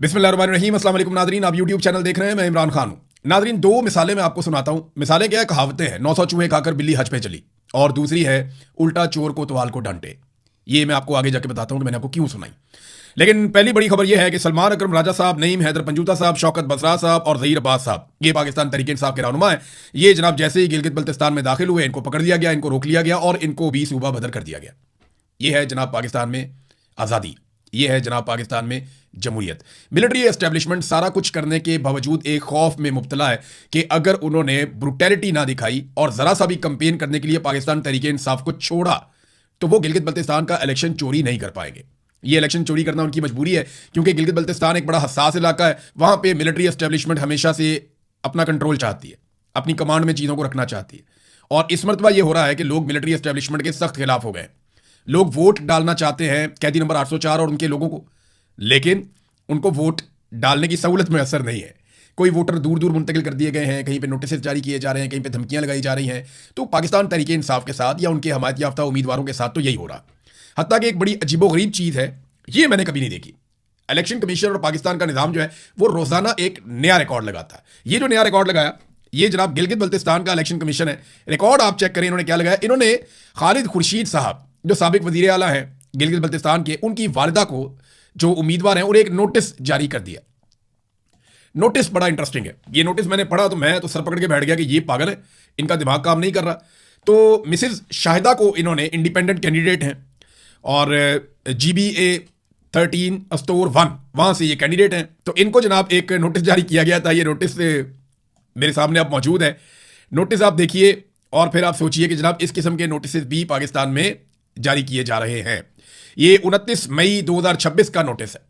बिस्मिल्लाहिर्रहमानिर्रहीम। अस्सलाम वालेकुम नादरीन, आप यूट्यूब चैनल देख रहे हैं, मैं इमरान खान हूं। नादरीन, दो मिसालें मैं आपको सुनाता हूं। मिसालें क्या है, कहावतें हैं। 900 चूहे खाकर बिल्ली हज पे चली, और दूसरी है उल्टा चोर को तवाल को डांटे। ये मैं आपको आगे जाके बताता हूं कि मैंने आपको क्यों सुनाई। लेकिन पहली बड़ी खबर यह है कि सलमान अकरम राजा साहब, नईम हैदर पंजूता साहब, शौकत बसरा साहब और ज़हीर अब्बास साहब, ये पाकिस्तान तहरीक इंसाफ के रहनुमा है। ये जनाब जैसे ही गिलगित बल्तिस्तान में दाखिल हुए, इनको पकड़ लिया गया, इनको रोक लिया गया और इनको भी सूबा बदर कर दिया गया। ये है जनाब पाकिस्तान में आज़ादी, ये है जनाब पाकिस्तान में जमहूरियत। मिलिट्री एस्टेब्लिशमेंट सारा कुछ करने के बावजूद एक खौफ में मुब्तला है कि अगर उन्होंने ब्रुटैलिटी ना दिखाई और जरा सा भी कंपेन करने के लिए पाकिस्तान तहरीक इंसाफ को छोड़ा, तो वो गिलगित बल्तिस्तान का इलेक्शन चोरी नहीं कर पाएंगे। ये इलेक्शन चोरी करना उनकी मजबूरी है, क्योंकि गिलगित बल्तिस्तान एक बड़ा हसास इलाका है। वहां पे मिलिट्री एस्टेब्लिशमेंट हमेशा से अपना कंट्रोल चाहती है, अपनी कमांड में चीज़ों को रखना चाहती है। और इस मरतबा ये हो रहा है कि लोग मिलिट्री एस्टेब्लिशमेंट के सख्त खिलाफ हो गए। लोग वोट डालना चाहते हैं कैदी नंबर 804 और उनके लोगों को, लेकिन उनको वोट डालने की सहूलत में असर नहीं है। कोई वोटर दूर दूर मुंतकिल कर दिए गए हैं, कहीं पे नोटिस जारी किए जा रहे हैं, कहीं पे धमकियां लगाई जा रही हैं। तो पाकिस्तान तहरीक इंसाफ के साथ या उनके हमायत याफ्ता उम्मीदवारों के साथ तो यही हो रहा। हत्ता कि एक बड़ी अजीबोगरीब चीज़ है, ये मैंने कभी नहीं देखी। इलेक्शन कमीशन और पाकिस्तान का निज़ाम जो है वो रोज़ाना एक नया रिकॉर्ड लगाता है। ये जो नया रिकॉर्ड लगाया, ये जनाब गिलगित बल्तिस्तान का इलेक्शन कमीशन है। रिकॉर्ड आप चेक करें, इन्होंने क्या लगाया। इन्होंने खालिद खुर्शीद साहब, जो साबिक वजीर आला हैं गिलगित बल्तिस्तान के, उनकी वालिदा को, जो उम्मीदवार हैं, और एक नोटिस जारी कर दिया। नोटिस बड़ा इंटरेस्टिंग है। ये नोटिस मैंने पढ़ा तो मैं तो सर पकड़ के बैठ गया कि ये पागल है, इनका दिमाग काम नहीं कर रहा। तो मिसिज शाहिदा को इन्होंने, इंडिपेंडेंट कैंडिडेट हैं और GBA 13 स्टोर 1 वहां से ये कैंडिडेट हैं, तो इनको जनाब एक नोटिस जारी किया गया था। ये नोटिस मेरे सामने अब मौजूद है। नोटिस आप देखिए और फिर आप सोचिए कि जनाब इस किस्म के नोटिस भी पाकिस्तान में जारी किए जा रहे हैं। ये 29 मई 2026 का नोटिस है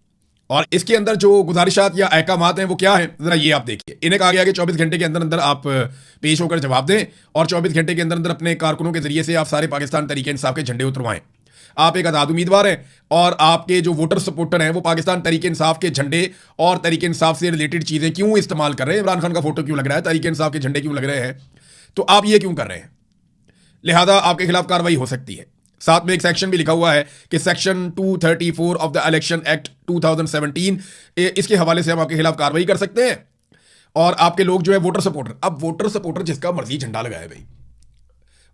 और इसके अंदर जो गुजारिशात या अहकामात हैं वो क्या है, जरा ये आप देखिए। इन्हें कहा गया कि 24 घंटे के अंदर अंदर आप पेश होकर जवाब दें और 24 घंटे के अंदर अंदर अपने कारकुनों के जरिए से आप सारे पाकिस्तान तहरीक इंसाफ के झंडे उतरवाएं। आप एक आज़ाद उम्मीदवार हैं और आपके जो वोटर सपोर्टर हैं वो पाकिस्तान तहरीक इंसाफ के झंडे और तहरीक इंसाफ से रिलेटेड चीज़ें क्यों इस्तेमाल कर रहे हैं। इमरान खान का फोटो क्यों लग रहा है, तहरीक इंसाफ के झंडे क्यों लग रहे हैं, तो आप ये क्यों कर रहे हैं। लिहाजा आपके खिलाफ कार्रवाई हो सकती है। साथ में एक सेक्शन भी लिखा हुआ है कि section 234 of the election act 2017, इसके हवाले से हम आपके खिलाफ कार्रवाई कर सकते हैं। और आपके लोग जो है वोटर सपोर्टर, अब वोटर सपोर्टर जिसका मर्जी झंडा लगाए भाई,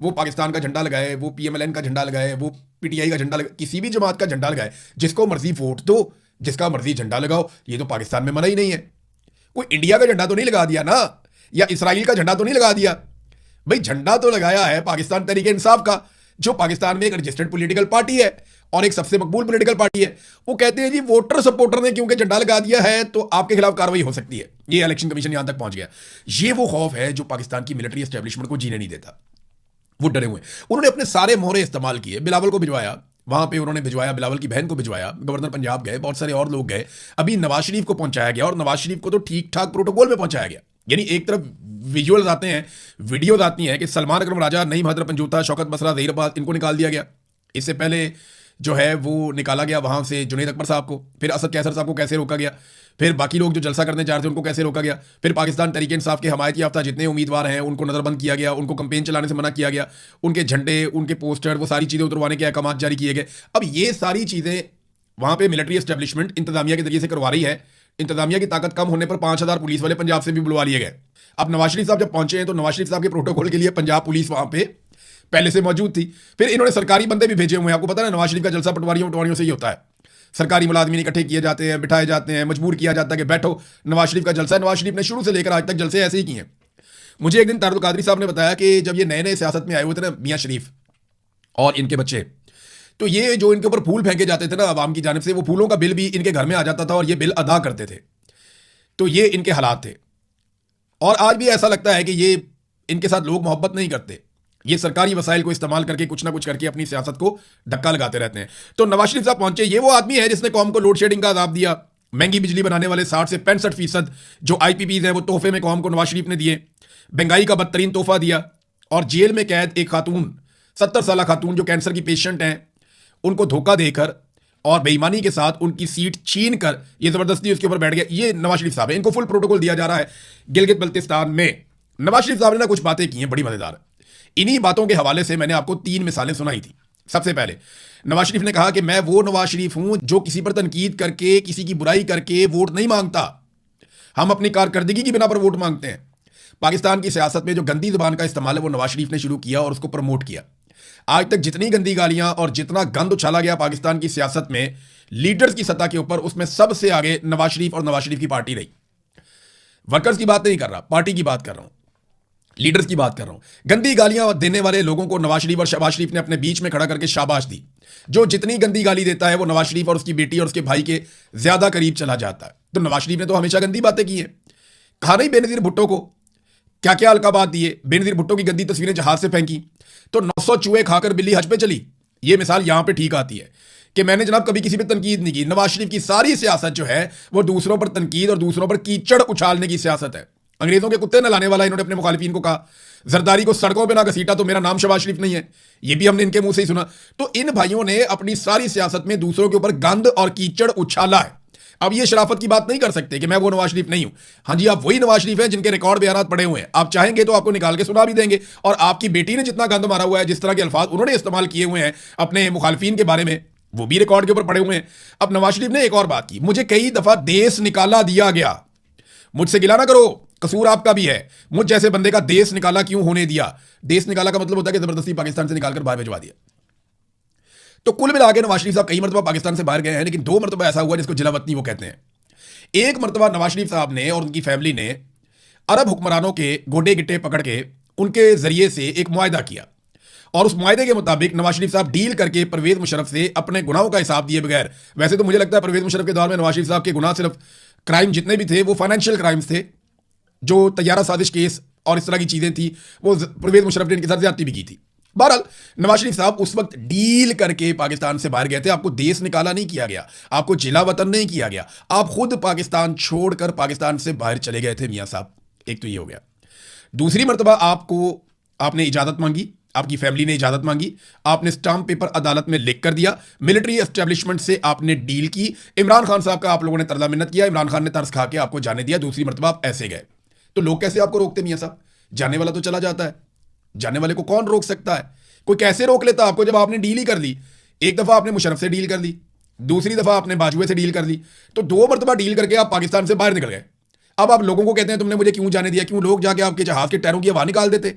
वो पाकिस्तान का झंडा लगाए, वो PMLN का झंडा लगाए, वो PTI का झंडा लगाए, किसी भी जमात का झंडा लगाए, जिसको मर्जी वोट दो, जिसका मर्जी झंडा लगाओ। ये तो पाकिस्तान में मना ही नहीं है। कोई इंडिया का झंडा तो नहीं लगा दिया ना, या इसराइल का झंडा तो नहीं लगा दिया भाई। झंडा तो लगाया है पाकिस्तान तहरीक इंसाफ का, जो पाकिस्तान में एक रजिस्टर्ड पॉलिटिकल पार्टी है और एक सबसे मकबूल पॉलिटिकल पार्टी है। वो कहते हैं जी वोटर सपोर्टर ने क्योंकि झंडा लगा दिया है तो आपके खिलाफ कार्रवाई हो सकती है। ये इलेक्शन कमीशन यहां तक पहुंच गया। ये वो खौफ है जो पाकिस्तान की मिलिट्री एस्टेब्लिशमेंट को जीने नहीं देता। वो डरे हुए, उन्होंने अपने सारे मोहरे इस्तेमाल किए। बिलावल को भिजवाया, वहां पे उन्होंने भिजवाया, बिलावल की बहन को भिजवाया, गवर्नर पंजाब गए, बहुत सारे और लोग गए। अभी नवाज शरीफ को पहुंचाया गया और नवाज शरीफ को तो ठीक ठाक प्रोटोकॉल में पहुंचाया गया। यानी एक तरफ विजुअल्स आते हैं, वीडियोज आती हैं कि सलमान अकरम राजा, नईम हैदर पंजूता, शौकत बसरा, ज़हीर अब्बास, इनको निकाल दिया गया। इससे पहले जो है वो निकाला गया वहां से जुनैद अकबर साहब को, फिर असद कैसर साहब को कैसे रोका गया, फिर बाकी लोग जो जलसा करने जा रहे थे उनको कैसे रोका गया, फिर पाकिस्तान तहरीक इंसाफ के हमायत याफ्ता जितने उम्मीदवार हैं उनको नज़रबंद किया गया, उनको कंपेन चलाने से मना किया गया, उनके झंडे, उनके पोस्टर, वो सारी चीज़ें उतरवाने के अहकाम जारी किए गए। अब ये सारी चीज़ें वहाँ पर मिलिट्री एस्टेब्लिशमेंट इंतजामिया के जरिए से करवा रही है। इंतजामिया की ताकत कम होने पर 5000 पुलिस वाले पंजाब से भी बुलवा लिए गए। अब नवाज शरीफ साहब जब पहुंचे हैं तो नवाज शरीफ साहब के प्रोटोकॉल के लिए पंजाब पुलिस वहाँ पे पहले से मौजूद थी। फिर इन्होंने सरकारी बंदे भी भेजे हुए हैं। आपको पता है नवाज शरीफ का जलसा पटवारियों से ही होता है। सरकारी मुलाजमीन इकट्ठे किए जाते हैं, बिठाए जाते हैं, मजबूर किया जाता है कि बैठो, नवाज शरीफ का जलसा है। नवाज शरीफ ने शुरू से लेकर आज तक जलसे ऐसे ही किए हैं। मुझे एक दिन तारुल कादरी साहब ने बताया कि जब ये नए नए सियासत में आए हुए थे ना, मियाँ शरीफ और इनके बच्चे, तो ये जो इनके ऊपर फूल फेंके जाते थे ना अवाम की जानिब से, वो फूलों का बिल भी इनके घर में आ जाता था और ये बिल अदा करते थे। तो ये इनके हालात थे और आज भी ऐसा लगता है कि ये इनके साथ लोग मोहब्बत नहीं करते। ये सरकारी वसाइल को इस्तेमाल करके कुछ ना कुछ करके अपनी सियासत को धक्का लगाते रहते हैं। तो नवाज शरीफ साहब पहुंचे, ये वो आदमी है जिसने कौम को लोड शेडिंग का अजाब दिया। महंगी बिजली बनाने वाले 60 से 65% जो IPPs हैं वो तोहफे में कौम को नवाज शरीफ ने दिए। महंगाई का बदतरीन तोहफा दिया और जेल में कैद एक खातून, 70 साल खातून जो कैंसर की पेशेंट हैं, उनको धोखा देकर और बेईमानी के साथ उनकी सीट छीन कर ये जबरदस्ती उसके ऊपर बैठ गया। ये नवाज शरीफ साहब है, इनको फुल प्रोटोकॉल दिया जा रहा है गिलगित बल्तिस्तान में। नवाज शरीफ साहब ने ना कुछ बातें की हैं बड़ी मजेदार। इन्हीं बातों के हवाले से मैंने आपको 3 मिसालें सुनाई थी। सबसे पहले नवाज शरीफ ने कहा कि मैं वो नवाज शरीफ हूं जो किसी पर तनकीद करके, किसी की बुराई करके वोट नहीं मांगता। हम अपनी कारकर्दगी की बिना पर वोट मांगते हैं। पाकिस्तान की सियासत में जो गंदी जुबान का इस्तेमाल है वो नवाज शरीफ ने शुरू किया और उसको प्रमोट किया। आज तक जितनी गंदी गालियां और जितना गंद उछाला गया पाकिस्तान की सियासत में लीडर्स की सतह के ऊपर, उसमें सबसे आगे नवाज शरीफ और नवाज शरीफ की पार्टी रही। वर्कर्स की बात नहीं कर रहा, पार्टी की बात कर रहा हूं, लीडर्स की बात कर रहा हूं। गंदी गालियां देने वाले लोगों को नवाज शरीफ और शहबाज शरीफ ने अपने बीच में खड़ा करके शाबाश दी। जो जितनी गंदी गाली देता है वो नवाज शरीफ और उसकी बेटी और उसके भाई के ज्यादा करीब चला जाता है। तो नवाज शरीफ ने तो हमेशा गंदी बातें की हैं। कहा नहीं बेनजीर भुट्टो को क्या क्या अलकाबात दिए, बेनजीर भुट्टो की गंदी तस्वीरें जहाज से फेंकी तो 900 चूहे खाकर बिल्ली हज पे चली। ये मिसाल यहां पे ठीक आती है कि मैंने जनाब कभी किसी पे तनकीद नहीं की। नवाज शरीफ की सारी सियासत जो है वो दूसरों पर तनकीद और दूसरों पर कीचड़ उछालने की सियासत है। अंग्रेजों के कुत्ते न लाने वाला इन्होंने अपने मुखालिफिन को कहा। जरदारी को सड़कों पे ना घसीटा तो मेरा नाम शहबाज शरीफ नहीं है, ये भी हमने इनके मुंह से ही सुना। तो इन भाइयों ने अपनी सारी सियासत में दूसरों के ऊपर गंद और कीचड़ उछाला है। अब ये शराफत की बात नहीं कर सकते कि मैं वो नवाज शरीफ नहीं हूं। हाँ जी, आप वही नवाज शरीफ हैं जिनके रिकॉर्ड बयानात पड़े हुए हैं। आप चाहेंगे तो आपको निकाल के सुना भी देंगे। और आपकी बेटी ने जितना गंद मारा हुआ है, जिस तरह के अल्फाज उन्होंने इस्तेमाल किए हुए हैं अपने मुखालिफिन के बारे में, वो भी रिकॉर्ड के ऊपर पड़े हुए हैं। अब नवाज शरीफ ने एक और बात की, मुझे कई दफा देश निकाला दिया गया। मुझसे गिला ना करो, कसूर आपका भी है। मुझ जैसे बंदे का देश निकाला क्यों होने दिया? देश निकाला का मतलब होता है कि जबरदस्ती पाकिस्तान से निकालकर बाहर भिजवा दिया। तो कुल मिला के नवाज शरीफ साहब कई मरतबा पाकिस्तान से बाहर गए हैं, लेकिन 2 मरतबा ऐसा हुआ जिसको जिलावतनी वो कहते हैं। एक मरतबा नवाज शरीफ साहब ने और उनकी फैमिली ने अरब हुक्मरानों के गोडे गिट्टे पकड़ के उनके जरिए से एक मुआहदा किया और उस मुआहदे के मुताबिक नवाज शरीफ साहब डील करके परवेज मुशर्रफ से अपने गुनाहों का हिसाब दिए बगैर, वैसे तो मुझे लगता है परवेज मुशर्रफ के दौर में नवाज शरीफ साहब के गुनाह सिर्फ क्राइम जितने भी थे वो फाइनेंशियल क्राइम्स थे, जो तैयारा साजिश केस और इस तरह की चीजें थी, वो परवेज मुशर्रफ ने इनके साथ ज्यादती भी की थी। बहरहाल नवाज शरीफ साहब उस वक्त डील करके पाकिस्तान से बाहर गए थे। आपको देश निकाला नहीं किया गया, आपको जिला वतन नहीं किया गया, आप खुद पाकिस्तान छोड़कर पाकिस्तान से बाहर चले गए थे मियां साहब। एक तो ये हो गया। दूसरी मरतबा आपने इजाजत मांगी, आपकी फैमिली ने इजाजत मांगी, आपने स्टाम्प पेपर अदालत में लिख कर दिया, मिलिट्री एस्टेब्लिशमेंट से आपने डील की, इमरान खान साहब का आप लोगों ने तरला मिन्नत किया, इमरान खान ने तरस खा के आपको जाने दिया, दूसरी मरतबा आप ऐसे गए। तो लोग कैसे आपको रोकते मियां साहब? जाने वाला तो चला जाता है, जाने वाले को कौन रोक सकता है? कोई कैसे रोक लेता आपको जब आपने डील ही कर ली? एक दफा आपने मुशर्रफ से डील कर ली, दूसरी दफा आपने बाजुए से डील कर ली, तो 2 मरतबा डील करके आप पाकिस्तान से बाहर निकल गए। अब आप लोगों को कहते हैं तुमने मुझे क्यों जाने दिया? क्यों लोग जाके आपके जहाज के टायरों की हवा निकाल देते?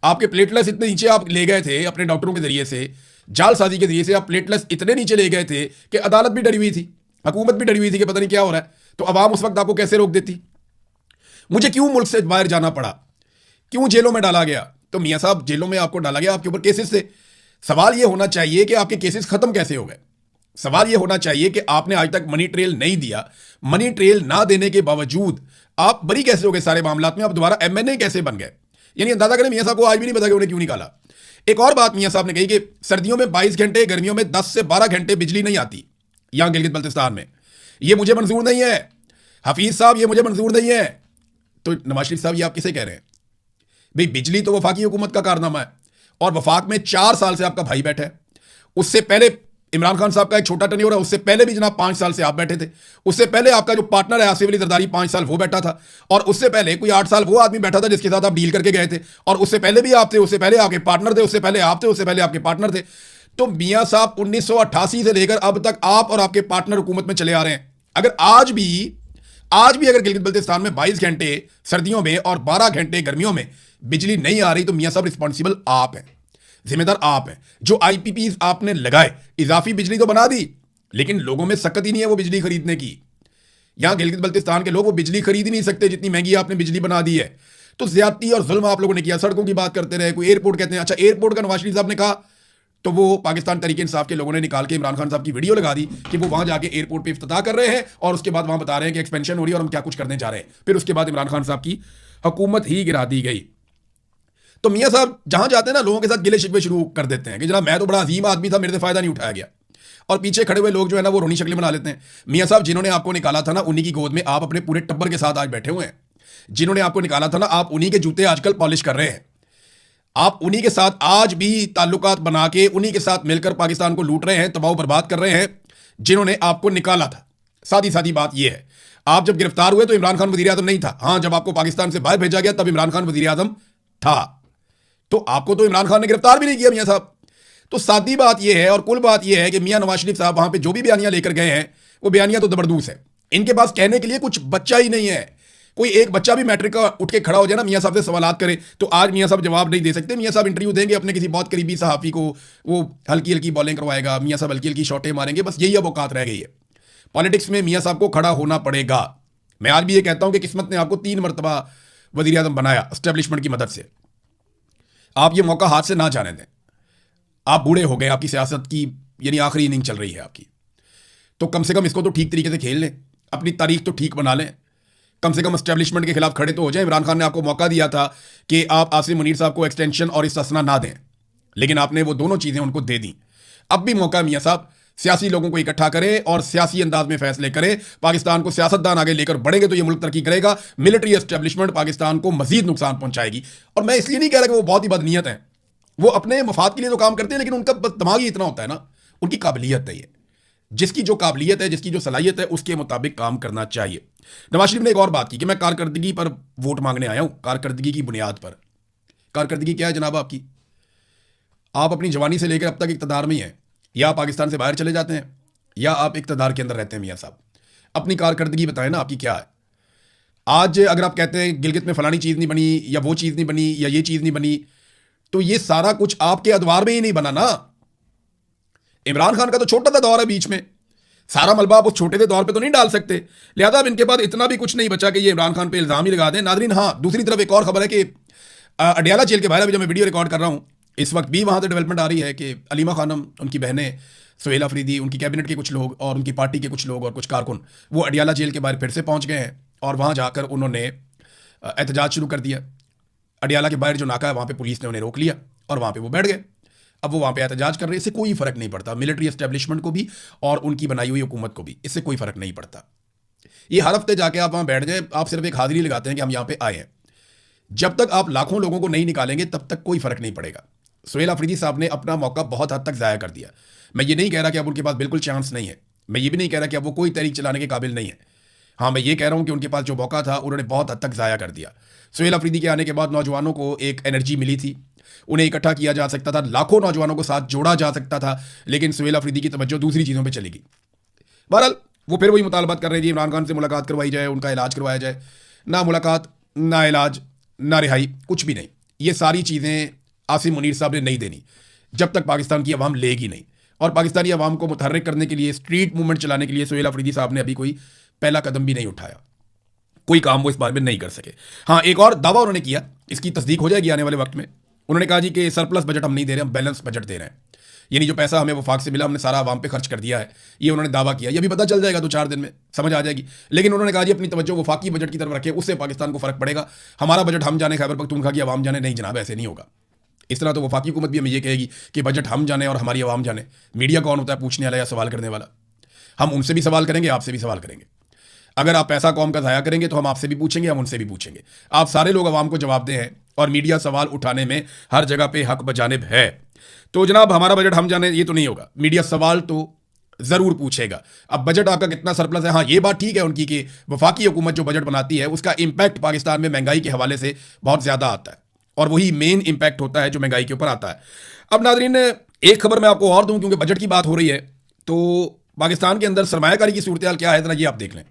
आपके प्लेटलेस इतने नीचे आप ले गए थे अपने डॉक्टरों के जरिए से, जालसाजी के जरिए से आप प्लेटलेस इतने नीचे ले गए थे कि अदालत भी डरी हुई थी, हुकूमत भी डरी हुई थी कि पता नहीं क्या हो रहा है। तो अवाम उस वक्त आपको कैसे रोक देती? मुझे क्यों मुल्क से बाहर जाना पड़ा? क्यों जेलों में डाला गया? तो मियां साहब जेलों में आपको डाला गया, आपके ऊपर केसेस थे। सवाल यह होना चाहिए कि आपके केसेस खत्म कैसे हो गए। सवाल यह होना चाहिए कि आपने आज तक मनी ट्रेल नहीं दिया, मनी ट्रेल ना देने के बावजूद आप बरी कैसे हो गए सारे मामलात में? आप दोबारा एमएनए कैसे बन गए? यानी अंदाजा करें मियां साहब को आज भी नहीं पता कि उन्हें क्यों निकाला। एक और बात मियां साहब ने कही कि सर्दियों में 22 घंटे, गर्मियों में 10 से 12 घंटे बिजली नहीं आती यहां गिलगित बल्तिस्तान में। यह मुझे मंजूर नहीं है हफीज साहब, यह मुझे मंजूर नहीं है। तो नवाज शरीफ साहब ये आप किसे कह रहे हैं? भाई बिजली तो वफाकी हुकूमत का कारनामा है और वफाक में 4 साल से आपका भाई बैठा है। उससे पहले इमरान खान साहब का एक छोटा टर्न्योर है, उससे पहले भी जनाब 5 साल से आप बैठे थे। उससे पहले आपका जो पार्टनर है आसिफ अली जरदारी 5 साल वो बैठा था, और उससे पहले कोई 8 साल वो आदमी बैठा था जिसके साथ आप डील करके गए थे, और उससे पहले भी आप थे, उससे पहले आपके पार्टनर थे, उससे पहले आप थे, उससे पहले आपके पार्टनर थे। तो मियां साहब 1988 से लेकर अब तक आप और आपके पार्टनर हुकूमत में चले आ रहे हैं। अगर आज भी अगर गिलगित बल्तिस्तान में 22 घंटे सर्दियों में और 12 घंटे गर्मियों में बिजली नहीं आ रही तो मियां साहब रिस्पॉन्सिबल आप हैं, जिम्मेदार आप हैं। जो आईपीपी आपने लगाए, इजाफी बिजली तो बना दी, लेकिन लोगों में सकत ही नहीं है वो बिजली खरीदने की। यहां गिलगित बल्तिस्तान के लोग वो बिजली खरीद ही नहीं सकते जितनी महंगी आपने बिजली बना दी है। तो ज्यादती और जुल्म आप लोगों ने किया। सड़कों की बात करते रहे, कोई एयरपोर्ट कहते हैं, अच्छा एयरपोर्ट का नवाज शरीफ साहब ने कहा तो वो पाकिस्तान तरीके इंसाफ के लोगों ने निकाल के इमरान खान साहब की वीडियो लगा दी कि वो वहां जाके एयरपोर्ट पे इफ्तिताह कर रहे हैं और उसके बाद वहां बता रहे हैं कि एक्सपेंशन हो रही है और हम क्या कुछ करने जा रहे हैं। फिर उसके बाद इमरान खान साहब की हुकूमत ही गिरा दी गई। तो मियां साहब जहां जाते हैं ना लोगों के साथ गिले शिकवे शुरू कर देते हैं कि जनाब मैं तो बड़ा अजीम आदमी था, मेरे से फायदा नहीं उठाया गया, और पीछे खड़े हुए लोग जो है ना वो रोनी शक्लें बना लेते हैं। मियां साहब जिन्होंने आपको निकाला था ना उन्हीं की गोद में आप अपने पूरे टब्बर के साथ आज बैठे हुए हैं। जिन्होंने आपको निकाला था ना आप उन्हीं के जूते आजकल पॉलिश कर रहे हैं। आप उन्हीं के साथ आज भी ताल्लुकात बना के उन्हीं के साथ मिलकर पाकिस्तान को लूट रहे हैं, तबाह बर्बाद कर रहे हैं, जिन्होंने आपको निकाला था। सादी बात यह है, आप जब गिरफ्तार हुए तो इमरान खान वजीर आजम नहीं था। हाँ, जब आपको पाकिस्तान से बाहर भेजा गया तब इमरान खान वजीर आजम था। तो आपको तो इमरान खान ने गिरफ्तार भी नहीं किया मियां साहब। तो सादी बात यह है और कुल बात यह है कि मियां नवाज शरीफ साहब वहां पे जो भी बयानियां लेकर गए हैं वो बयानियां तो जबरदस्त है। इनके पास कहने के लिए कुछ बच्चा ही नहीं है। कोई एक बच्चा भी मैट्रिक का उठ के खड़ा हो जाए ना, मियां साहब से सवालात करे, तो आज मियां साहब जवाब नहीं दे सकते। मियां साहब इंटरव्यू देंगे अपने किसी बहुत करीबी सहाफी को, वो हल्की हल्की बॉलिंग करवाएगा, मियां साहब हल्की हल्की शॉटें मारेंगे, बस यही अब औकात रह गई है। पॉलिटिक्स में मियां साहब को खड़ा होना पड़ेगा। मैं आज भी ये कहता हूं कि किस्मत ने आपको 3 मरतबा वजीर आजम बनाया एस्टेब्लिशमेंट की मदद से। आप ये मौका हाथ से ना जाने दें। आप बूढ़े हो गए, आपकी सियासत की यानी आखिरी इनिंग चल रही है आपकी, तो कम से कम इसको तो ठीक तरीके से खेल लें, अपनी तारीख तो ठीक बना लें, कम से कम एस्टेब्लिशमेंट के खिलाफ खड़े तो हो जाए। इमरान खान ने आपको मौका दिया था कि आप आसिम मुनीर साहब को एक्सटेंशन और इस्तना ना दें, लेकिन आपने वो दोनों चीजें उनको दे दी। अब भी मौका मियां साहब सियासी लोगों को इकट्ठा करें और सियासी अंदाज में फैसले करें। पाकिस्तान को सियासतदान आगे लेकर बढ़ेंगे तो ये मुल्क तरक्की करेगा। मिलिट्री एस्टेब्लिशमेंट पाकिस्तान को मजीद नुकसान पहुंचाएगी। और मैं इसलिए नहीं कह रहा कि वो बहुत ही बदनीयत है, वो अपने मफाद के लिए तो काम करते हैं, लेकिन उनका दिमाग ही इतना होता है ना, उनकी काबिलियत है ये, जिसकी जो काबिलियत है, जिसकी जो सलाहियत है, उसके मुताबिक काम करना चाहिए। नवाज शरीफ ने एक और बात की कि मैं कारकर्दगी पर वोट मांगने आया हूं, कारकर्दगी की बुनियाद पर। कारकर्दगी क्या है जनाब आपकी? आप अपनी जवानी से लेकर अब तक इक़्तिदार में ही हैं, या आप पाकिस्तान से बाहर चले जाते हैं या आप इक़्तिदार के अंदर रहते हैं। मियां साहब अपनी कारकर्दगी बताएं ना, आपकी क्या है? आज अगर आप कहते हैं गिलगित में फलानी चीज़ नहीं बनी या वो चीज़ नहीं बनी या ये चीज़ नहीं बनी, तो ये सारा कुछ आपके अदवार में ही नहीं बना ना। इमरान खान का तो छोटा सा दौर है बीच में, सारा मलबा आप उस छोटे से दौर पे तो नहीं डाल सकते। लिहाजा अब इनके पास इतना भी कुछ नहीं बचा कि ये इमरान खान पे इल्ज़ाम ही लगा दें। नादरीन, हाँ, दूसरी तरफ एक और खबर है कि अडियाला जेल के बाहर अभी जब मैं वीडियो रिकॉर्ड कर रहा हूँ, इस वक्त भी वहाँ से डेवलपमेंट आ रही है कि अलीमा खानम, उनकी बहनें सुहेल अफरीदी, उनकी कैबिनेट के कुछ लोग और उनकी पार्टी के कुछ लोग और कुछ कारकुन वो अडियाला जेल के बाहर फिर से पहुँच गए हैं और वहाँ जाकर उन्होंने एहतजाज शुरू कर दिया। अडियाला के बाहर जो नाका है वहाँ पर पुलिस ने उन्हें रोक लिया और वहाँ पर वो बैठ गए। अब वो वहाँ पे एहतजाज कर रहे हैं, इससे कोई फर्क नहीं पड़ता मिलिट्री एस्टेब्लिशमेंट को भी और उनकी बनाई हुई हुकूमत को भी, इससे कोई फर्क नहीं पड़ता। ये हर हफ्ते जाके आप वहाँ बैठ जाए, आप सिर्फ एक हाजिरी लगाते हैं कि हम यहाँ पे आए हैं। जब तक आप लाखों लोगों को नहीं निकालेंगे तब तक कोई फर्क नहीं पड़ेगा। सुहेल अफरीदी साहब ने अपना मौका बहुत हद तक ज़ाया कर दिया। मैं ये नहीं कह रहा कि अब उनके पास बिल्कुल चांस नहीं है, मैं ये भी नहीं कह रहा कि अब वो कोई तहरीक चलाने के काबिल नहीं है। हाँ, मैं ये कह रहा हूँ कि उनके पास जो मौका था उन्होंने बहुत हद तक ज़ाया कर दिया। सुहेल अफरीदी के आने के बाद नौजवानों को एक एनर्जी मिली थी, उन्हें इकट्ठा किया जा सकता था, लाखों नौजवानों को साथ जोड़ा जा सकता था, लेकिन सुहेल अफरीदी की तवज्जो दूसरी चीज़ों पे चली गई। बहरहाल वो फिर वही मुतालबात कर रहे थे, इमरान खान से मुलाकात करवाई जाए, उनका इलाज करवाया जाए। ना मुलाकात, ना इलाज, ना रिहाई, कुछ भी नहीं। ये सारी चीज़ें आसिम मुनीर साहब ने नहीं देनी जब तक पाकिस्तान की अवाम लेगी नहीं। और पाकिस्तानी अवाम को मुतहर्रिक करने के लिए, स्ट्रीट मूवमेंट चलाने के लिए सुहेल अफरीदी साहब ने अभी कोई पहला कदम भी नहीं उठाया, कोई काम वो इस बारे में नहीं कर सके। हाँ, एक और दावा उन्होंने किया, इसकी तस्दीक हो जाएगी आने वाले वक्त में। उन्होंने कहा जी कि सरप्लस बजट हम नहीं दे रहे, हम बैलेंस बजट दे रहे हैं, यानी जो पैसा हमें वफाक से मिला हमने सारा आवाम पे खर्च कर दिया है। ये उन्होंने दावा किया, ये भी पता चल जाएगा 2-4 दिन में, समझ आ जाएगी। लेकिन उन्होंने कहा जी अपनी तवज्जो वफाकी बजट की तरफ रखें, उससे पाकिस्तान को फर्क पड़ेगा। हमारा बजट हम जाने, खैबर पख्तूनख्वा की आवाम जाने, नहीं जनाब, ऐसे नहीं होगा। इस तरह तो वफाकी हुकूमत भी हमें ये कहेगी कि बजट हम जाने और हमारी आवाम जाने। मीडिया कौन होता है पूछने वाला या सवाल करने वाला? हम उनसे भी सवाल करेंगे, आपसे भी सवाल करेंगे। अगर आप पैसा कौम का ज़ाया करेंगे तो हम आपसे भी पूछेंगे, हम उनसे भी पूछेंगे। आप सारे लोग आवाम को जवाबदेह हैं और मीडिया सवाल उठाने में हर जगह पे हक बजानिब है। तो जनाब हमारा बजट हम जाने ये तो नहीं होगा, मीडिया सवाल तो ज़रूर पूछेगा। अब बजट आपका कितना सरप्लस है, हाँ ये बात ठीक है उनकी कि वफाकी हुकूमत जो बजट बनाती है उसका इम्पैक्ट पाकिस्तान में महंगाई के हवाले से बहुत ज़्यादा आता है और वही मेन इम्पैक्ट होता है जो महंगाई के ऊपर आता है। अब नाज़रीन, एक खबर मैं आपको और दूं क्योंकि बजट की बात हो रही है, तो पाकिस्तान के अंदर सरमायाकारी की सूरत हाल क्या है, ज़रा ये आप देख लें।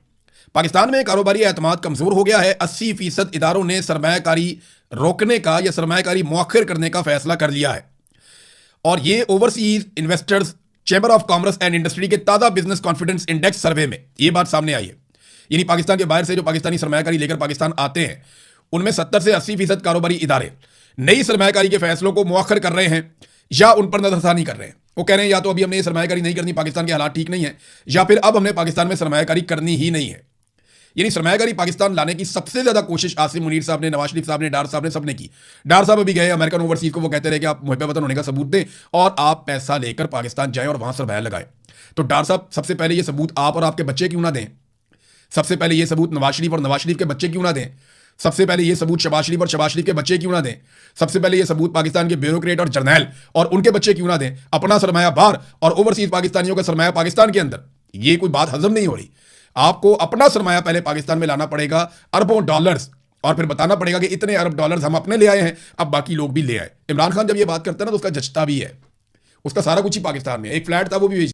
पाकिस्तान में कारोबारी एतमाद कमज़ोर हो गया है। 80% इदारों ने सरमायाकारी रोकने का या सरमायाकारी मौखर करने का फैसला कर लिया है। और ये overseas investors chamber of commerce and industry के ताज़ा बिजनेस कॉन्फिडेंस इंडेक्स सर्वे में ये बात सामने आई है। यानी पाकिस्तान के बाहर से जो पाकिस्तानी सरमायाकारी लेकर पाकिस्तान आते हैं उनमें 70 से 80% कारोबारी इदारे नई सरमायाकारी के फैसलों को मौखर कर रहे हैं या उन पर नजरसानी कर रहे हैं। वो कह रहे हैं या तो अभी हमने ये सरमायाकारी नहीं करनी, पाकिस्तान के हालात ठीक नहीं है, या फिर अब हमने पाकिस्तान में सरमायाकारी करनी ही नहीं है। यानी सरमायाकारी पाकिस्तान लाने की सबसे ज्यादा कोशिश आसिम मुनीर साहब ने, नवाज शरीफ साहब ने, डार साहब ने, सबने की। डार साहब अभी गए अमेरिकन ओवरसीज को, वो कहते रहे कि आप मुहब्बत वतन होने का सबूत दें और आप पैसा लेकर पाकिस्तान जाएं और वहां सरमाया लगाएं। तो डार साहब सबसे पहले ये सबूत आप और आपके बच्चे क्यों ना दें? सबसे पहले ये सबूत नवाज शरीफ और नवाज शरीफ के बच्चे क्यों ना दें? सबसे पहले ये सबूत शहबाज शरीफ और शहबाज शरीफ के बच्चे क्यों ना दें? सबसे पहले ये सबूत पाकिस्तान के ब्यूरोक्रेट और जर्नैल और उनके बच्चे क्यों ना दें? अपना सरमाया बाहर और ओवरसीज पाकिस्तानियों का सरमाया पाकिस्तान के अंदर, ये कोई बात हजम नहीं हो रही। आपको अपना सरमाया पहले पाकिस्तान में लाना पड़ेगा, अरबों डॉलर्स, और फिर बताना पड़ेगा कि इतने अरब डॉलर्स हम अपने ले आए हैं, अब बाकी लोग भी ले आए। इमरान खान जब ये बात करता है ना तो उसका जचता भी है, उसका सारा कुछ ही पाकिस्तान में है। एक फ्लैट था वो भी बेच